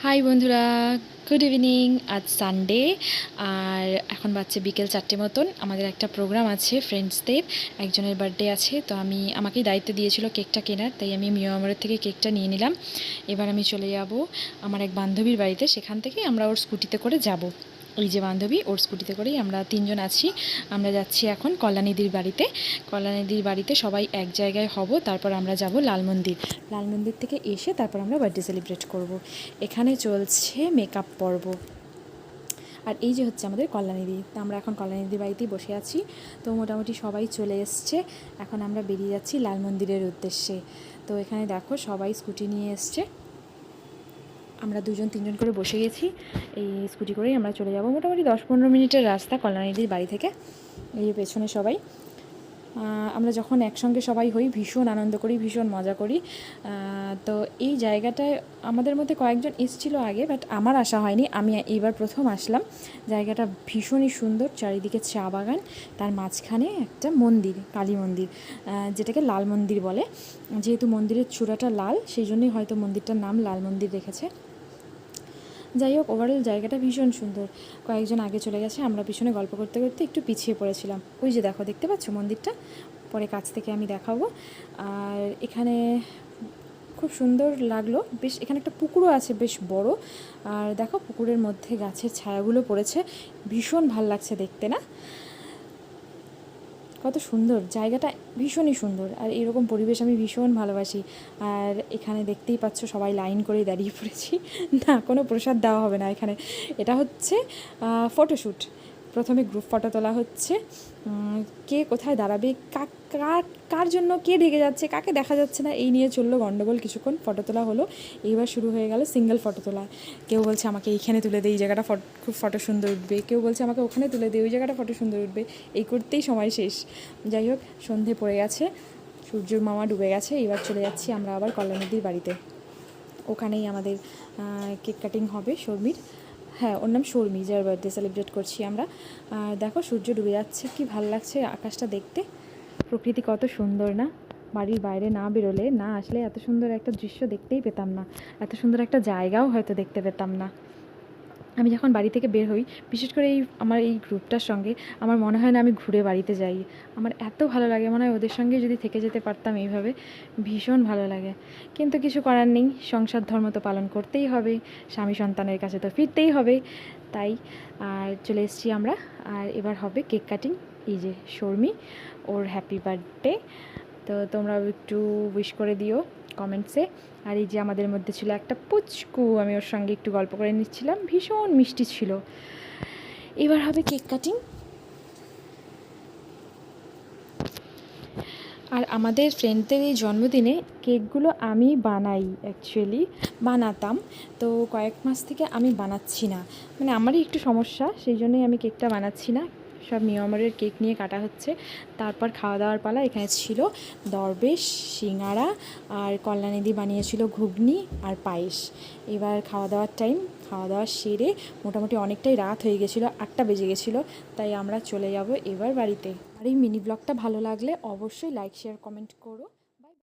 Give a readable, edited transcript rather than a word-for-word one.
High বন্ধুরা, good evening. আজ Sunday আর এখন বাজছে বিকেল 4টে মতন। আমাদের একটা প্রোগ্রাম আছে, ফ্রেন্ডসদের একজনের বার্থডে আছে, তো আমাকেই দায়িত্ব দিয়েছিল কেকটা কেনার, তাই আমি মিয়ামরের থেকে কেকটা নিয়ে নিলাম। এবার আমি চলে যাব আমার এক বান্ধবীর বাড়িতে, সেখান থেকে আমরা ওর স্কুটিতে করে যাব। ওই যে বান্ধবী, ওর স্কুটিতে করেই আমরা তিনজন আছি। আমরা যাচ্ছি এখন কল্যাণীদির বাড়িতে। কল্যাণীদির বাড়িতে সবাই এক জায়গায় হব, তারপর আমরা যাব লাল মন্দির। লাল মন্দির থেকে এসে তারপর আমরা বার্থডে সেলিব্রেট করব। এখানে চলছে মেকআপ পর্ব। আর এই যে হচ্ছে আমাদের কল্যাণীদি। তো আমরা এখন কল্যাণীদির বাড়িতেই বসে আছি। তো মোটামুটি সবাই চলে এসছে। এখন আমরা বেরিয়ে যাচ্ছি লাল মন্দিরের উদ্দেশ্যে। তো এখানে দেখো সবাই স্কুটি নিয়ে এসছে, আমরা দুজন তিনজন করে বসে গেছি। এই স্কুটি করেই আমরা চলে যাব। মোটামুটি 10-15 মিনিটের রাস্তা কল্যাণীদির বাড়ি থেকে। এই যে পেছনে সবাই, আমরা যখন একসঙ্গে সবাই হই ভীষণ আনন্দ করি, ভীষণ মজা করি। তো এই জায়গাটায় আমাদের মধ্যে কয়েকজন এসেছিল আগে, বাট আমার আসা হয়নি, আমি এইবার প্রথম আসলাম। জায়গাটা ভীষণই সুন্দর, চারিদিকে চা বাগান, তার মাঝখানে একটা মন্দির, কালী মন্দির, যেটাকে লাল মন্দির বলে। যেহেতু মন্দিরের চূড়াটা লাল, সেই জন্যই হয়তো মন্দিরটার নাম লাল মন্দির রেখেছে। যাই হোক, ওভারঅল জায়গাটা ভীষণ সুন্দর। কয়েকজন আগে চলে গেছে, আমরা পিছনে গল্প করতে করতে একটু পিছিয়ে পড়েছিলাম। ওই যে দেখো, দেখতে পাচ্ছ মন্দিরটা, পরে কাছ থেকে আমি দেখাবো। আর এখানে খুব সুন্দর লাগলো বেশ। এখানে একটা পুকুরও আছে বেশ বড়। আর দেখো পুকুরের মধ্যে গাছের ছায়াগুলো পড়েছে, ভীষণ ভাল লাগছে দেখতে, না? কত সুন্দর জায়গাটা, ভীষণই সুন্দর। আর এরকম পরিবেশ আমি ভীষণ ভালোবাসি। আর এখানে দেখতেই পাচ্ছ সবাই লাইন করেই দাঁড়িয়ে পড়েছি। না, কোনো প্রসাদ দেওয়া হবে না এখানে। এটা হচ্ছে ফটোশ্যুট। প্রথমে গ্রুপ ফটো তোলা হচ্ছে। কে কোথায় দাঁড়াবে, কার জন্য কে ঢেকে যাচ্ছে, কাকে দেখা যাচ্ছে না, এই নিয়ে চললো গণ্ডগোল। কিছুক্ষণ ফটো তোলা হলো, এইবার শুরু হয়ে গেল সিঙ্গেল ফটো তোলা। কেউ বলছে আমাকে এইখানে তুলে দে, এই জায়গাটা খুব ফটো সুন্দর উঠবে, কেউ বলছে আমাকে ওখানে তুলে দে, ওই জায়গাটা ফটো সুন্দর উঠবে। এই করতেই সময় শেষ। যাই হোক, সন্ধে পড়ে গেছে, সূর্যর মামা ডুবে গেছে। এবার চলে যাচ্ছি আমরা আবার কল্যাণীদির বাড়িতে। ওখানেই আমাদের কেক কাটিং হবে শর্মির। হ্যাঁ, ওর নাম শর্মি, যার বার্থডে সেলিব্রেট করছি আমরা। আর দেখো সূর্য ডুবে যাচ্ছে, কি ভাল লাগছে আকাশটা দেখতে। প্রকৃতি কত সুন্দর, না? বাড়ির বাইরে না বেরোলে, না আসলে এত সুন্দর একটা দৃশ্য দেখতেই পেতাম না, এত সুন্দর একটা জায়গাও হয়তো দেখতে পেতাম না। আমি যখন বাড়ি থেকে বের হই, বিশেষ করে আমার এই গ্রুপটার সঙ্গে, আমার মনে হয় না আমি ঘুরে বাড়িতে যাই। আমার এত ভালো লাগে, মনে হয় ওদের সঙ্গে যদি থেকে যেতে পারতাম এইভাবে, ভীষণ ভালো লাগে। কিন্তু কিছু করার নেই, সংসার ধর্ম তো পালন করতেই হবে, স্বামী সন্তানের কাছে তো ফিরতেই হবে। তাই আর চলে এসেছি আমরা। আর এবার হবে কেক কাটিং। এই যে শর্মি, ওর হ্যাপি বার্থডে। তো তোমরাও একটু উইশ করে দিও কমেন্টসে। আর এই যে আমাদের মধ্যে ছিল একটা পুচকু, আমি ওর সঙ্গে একটু গল্প করে নিচ্ছিলাম, ভীষণ মিষ্টি ছিল। এবার হবে কেক কাটিং। আর আমাদের ফ্রেন্ডদের এই জন্মদিনে কেকগুলো আমি বানাই, অ্যাকচুয়ালি বানাতাম। তো কয়েক মাস থেকে আমি বানাচ্ছি না, মানে আমারই একটু সমস্যা, সেই জন্যই আমি কেকটা বানাচ্ছি না। সব মিয়ামরের কেক নিয়ে কাটা হচ্ছে। তারপর খাওয়া দাওয়ার পালা। এখানে ছিল দরবেশ, সিঙ্গারা, আর কল্যাণীদি বানিয়েছিল ঘুগনি আর পায়েস। এবার খাওয়া দাওয়ার টাইম। খাওয়া দাওয়া সেরে মোটামুটি অনেকটাই রাত হয়ে গেছিলো, 8টা বেজে গেছিলো। তাই আমরা চলে যাব এবার বাড়িতে। আর এই মিনি ব্লগটা ভালো লাগলে অবশ্যই লাইক, শেয়ার, কমেন্ট করো।